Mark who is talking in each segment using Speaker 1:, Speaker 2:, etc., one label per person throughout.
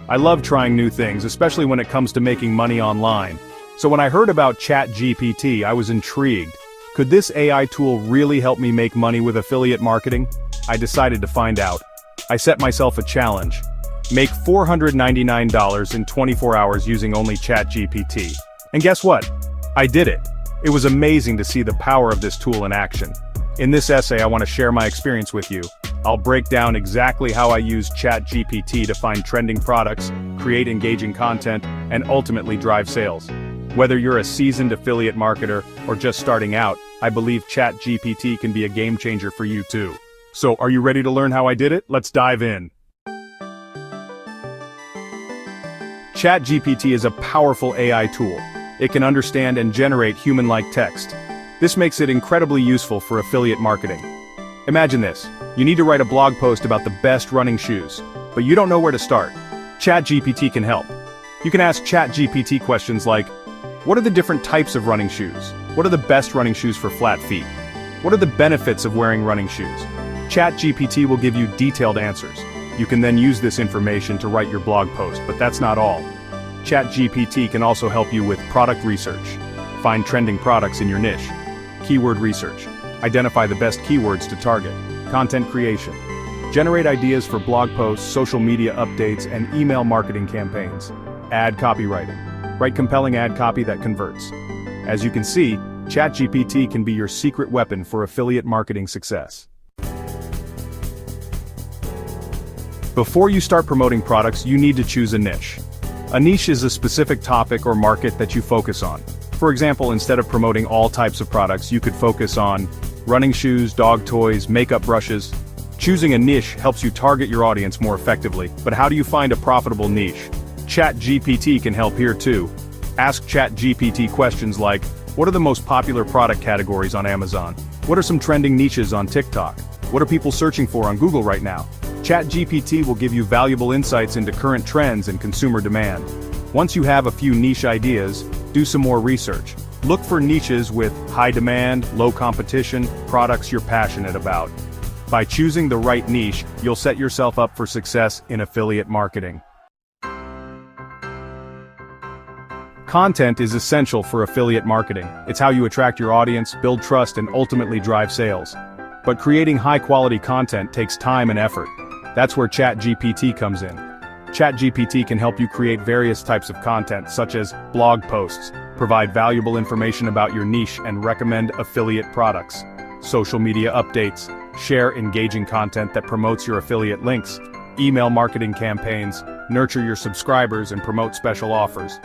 Speaker 1: I love trying new things, especially when it comes to making money online. So when I heard about ChatGPT, I was intrigued. Could this AI tool really help me make money with affiliate marketing? I decided to find out. I set myself a challenge. Make $499 in 24 hours using only ChatGPT. And guess what? I did it. It was amazing to see the power of this tool in action. In this essay, I want to share my experience with you. I'll break down exactly how I use ChatGPT to find trending products, create engaging content, and ultimately drive sales. Whether you're a seasoned affiliate marketer or just starting out, I believe ChatGPT can be a game changer for you too. So, are you ready to learn how I did it? Let's dive in. ChatGPT is a powerful AI tool. It can understand and generate human-like text. This makes it incredibly useful for affiliate marketing. Imagine this. You need to write a blog post about the best running shoes, but you don't know where to start. ChatGPT can help. You can ask ChatGPT questions like, what are the different types of running shoes? What are the best running shoes for flat feet? What are the benefits of wearing running shoes? ChatGPT will give you detailed answers. You can then use this information to write your blog post, but that's not all. ChatGPT can also help you with product research. Find trending products in your niche. Keyword research. Identify the best keywords to target. Content creation. Generate ideas for blog posts, social media updates, and email marketing campaigns. Ad copywriting. Write compelling ad copy that converts. As you can see, ChatGPT can be your secret weapon for affiliate marketing success. Before you start promoting products, you need to choose a niche. A niche is a specific topic or market that you focus on. For example, instead of promoting all types of products, you could focus on running shoes, dog toys, makeup brushes. Choosing a niche helps you target your audience more effectively, but how do you find a profitable niche? ChatGPT can help here too. Ask ChatGPT questions like, what are the most popular product categories on Amazon? What are some trending niches on TikTok? What are people searching for on Google right now? ChatGPT will give you valuable insights into current trends and consumer demand. Once you have a few niche ideas, do some more research. Look for niches with high demand, low competition, products you're passionate about. By choosing the right niche, you'll set yourself up for success in affiliate marketing. Content is essential for affiliate marketing. It's how you attract your audience, build trust, and ultimately drive sales. But creating high-quality content takes time and effort. That's where ChatGPT comes in. ChatGPT can help you create various types of content, such as blog posts, provide valuable information about your niche, and recommend affiliate products, social media updates, share engaging content that promotes your affiliate links, email marketing campaigns, nurture your subscribers and promote special offers,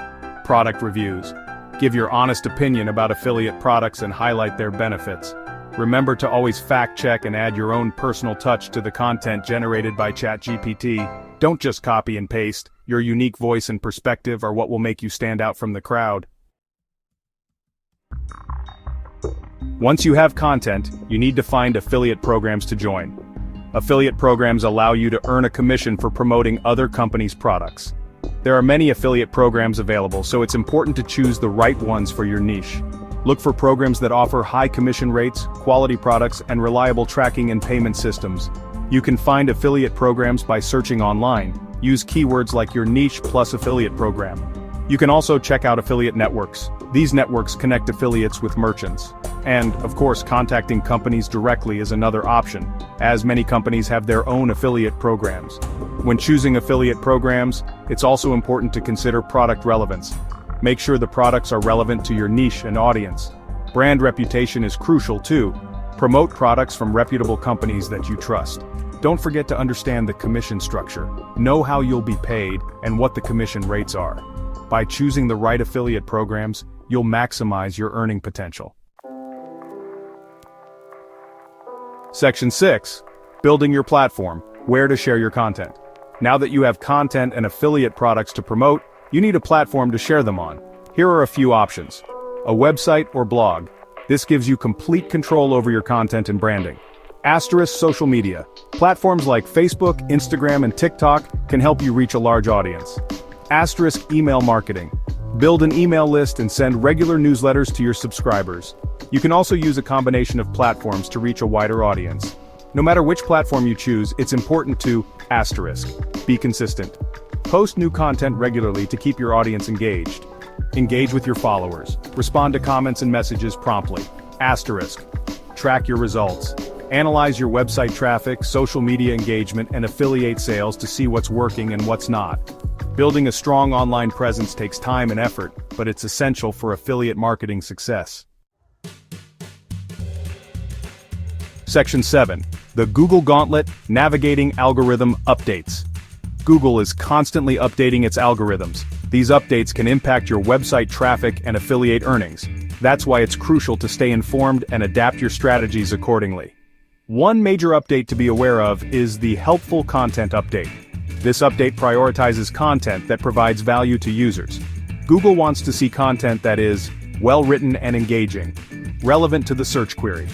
Speaker 1: product reviews, give your honest opinion about affiliate products and highlight their benefits. Remember to always fact-check and add your own personal touch to the content generated by ChatGPT. Don't just copy and paste. Your unique voice and perspective are what will make you stand out from the crowd. Once you have content, you need to find affiliate programs to join. Affiliate programs allow you to earn a commission for promoting other companies' products. There are many affiliate programs available, so it's important to choose the right ones for your niche. Look for programs that offer high commission rates, quality products, and reliable tracking and payment systems. You can find affiliate programs by searching online. Use keywords like your niche plus affiliate program. You can also check out affiliate networks. These networks connect affiliates with merchants. And, of course, contacting companies directly is another option, as many companies have their own affiliate programs. When choosing affiliate programs, it's also important to consider product relevance. Make sure the products are relevant to your niche and audience. Brand reputation is crucial too. Promote products from reputable companies that you trust. Don't forget to understand the commission structure. Know how you'll be paid and what the commission rates are. By choosing the right affiliate programs, you'll maximize your earning potential. Section 6. Building your platform. Where to share your content. Now that you have content and affiliate products to promote, you need a platform to share them on. Here are a few options. A website or blog. This gives you complete control over your content and branding. Asterisk social media. Platforms like Facebook, Instagram, and TikTok can help you reach a large audience. Asterisk email marketing. Build an email list and send regular newsletters to your subscribers. You can also use a combination of platforms to reach a wider audience. No matter which platform you choose, it's important to, asterisk, be consistent. Post new content regularly to keep your audience engaged. Engage with your followers. Respond to comments and messages promptly. Asterisk. Track your results. Analyze your website traffic, social media engagement, and affiliate sales to see what's working and what's not. Building a strong online presence takes time and effort, but it's essential for affiliate marketing success. Section 7. The Google Gauntlet: Navigating Algorithm Updates. Google is constantly updating its algorithms. These updates can impact your website traffic and affiliate earnings. That's why it's crucial to stay informed and adapt your strategies accordingly. One major update to be aware of is the Helpful Content Update. This update prioritizes content that provides value to users. Google wants to see content that is well-written and engaging, relevant to the search query.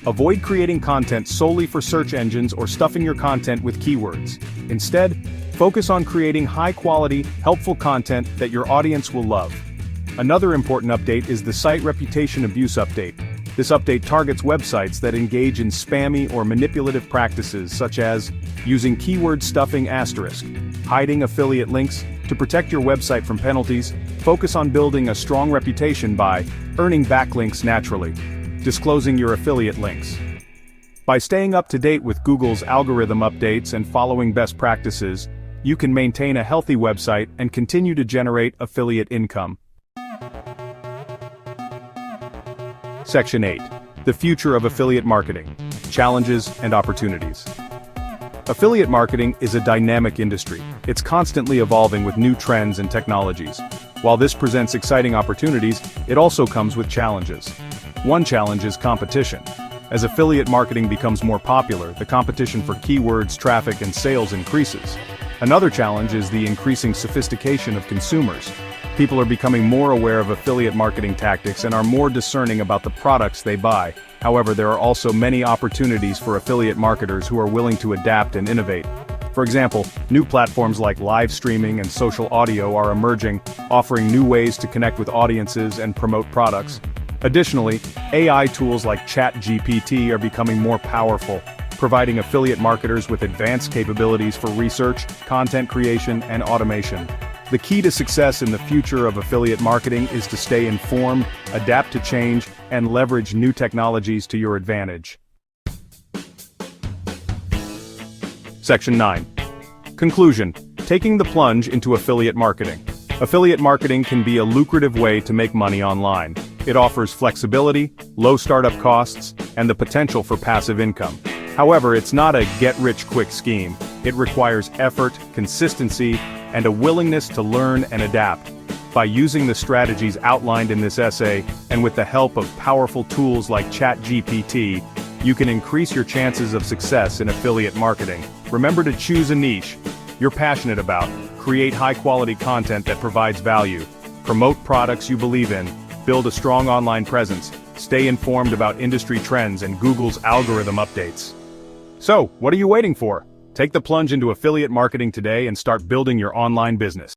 Speaker 1: Avoid creating content solely for search engines or stuffing your content with keywords. Instead, focus on creating high-quality, helpful content that your audience will love. Another important update is the Site Reputation Abuse Update. This update targets websites that engage in spammy or manipulative practices such as using keyword stuffing asterisk, hiding affiliate links. To protect your website from penalties, focus on building a strong reputation by earning backlinks naturally, disclosing your affiliate links. By staying up to date with Google's algorithm updates and following best practices, you can maintain a healthy website and continue to generate affiliate income. Section 8. The Future of Affiliate Marketing: Challenges and Opportunities. Affiliate marketing is a dynamic industry. It's constantly evolving with new trends and technologies. While this presents exciting opportunities, it also comes with challenges. One challenge is competition. As affiliate marketing becomes more popular, the competition for keywords, traffic, and sales increases. Another challenge is the increasing sophistication of consumers. People are becoming more aware of affiliate marketing tactics and are more discerning about the products they buy. However, there are also many opportunities for affiliate marketers who are willing to adapt and innovate. For example, new platforms like live streaming and social audio are emerging, offering new ways to connect with audiences and promote products. Additionally, AI tools like ChatGPT are becoming more powerful, providing affiliate marketers with advanced capabilities for research, content creation, and automation. The key to success in the future of affiliate marketing is to stay informed, adapt to change, and leverage new technologies to your advantage. Section 9. Conclusion: Taking the plunge into affiliate marketing. Affiliate marketing can be a lucrative way to make money online. It offers flexibility, low startup costs, and the potential for passive income. However, it's not a get-rich-quick scheme. It requires effort, consistency, and a willingness to learn and adapt. By using the strategies outlined in this essay, and with the help of powerful tools like ChatGPT, you can increase your chances of success in affiliate marketing. Remember to choose a niche you're passionate about, create high-quality content that provides value, promote products you believe in, build a strong online presence, stay informed about industry trends and Google's algorithm updates. So, what are you waiting for? Take the plunge into affiliate marketing today and start building your online business.